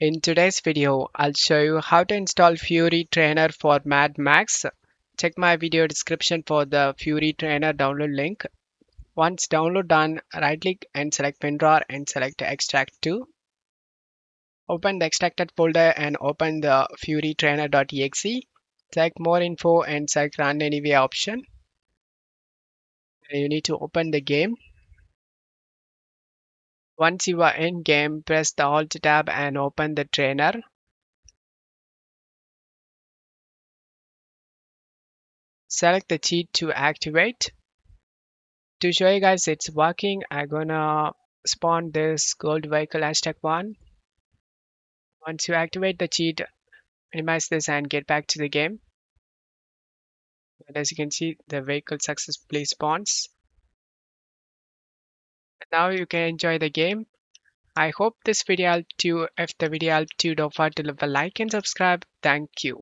In today's video, I'll show you how to install Fury Trainer for Mad Max. Check my video description for the Fury Trainer download link. Once download done, right click and select WinRAR and select Extract to. Open the extracted folder and open the furytrainer.exe. Select more info and select run anyway option. You need to open the game. Once you are in game, press the Alt tab and open the trainer. Select the cheat to activate. To show you guys it's working, I'm gonna spawn this gold vehicle #1. Once you activate the cheat, minimize this and get back to the game. And as you can see, the vehicle successfully spawns. Now you can enjoy the game. I hope this video helped you. If the video helped you, don't forget to leave a like and subscribe. Thank you.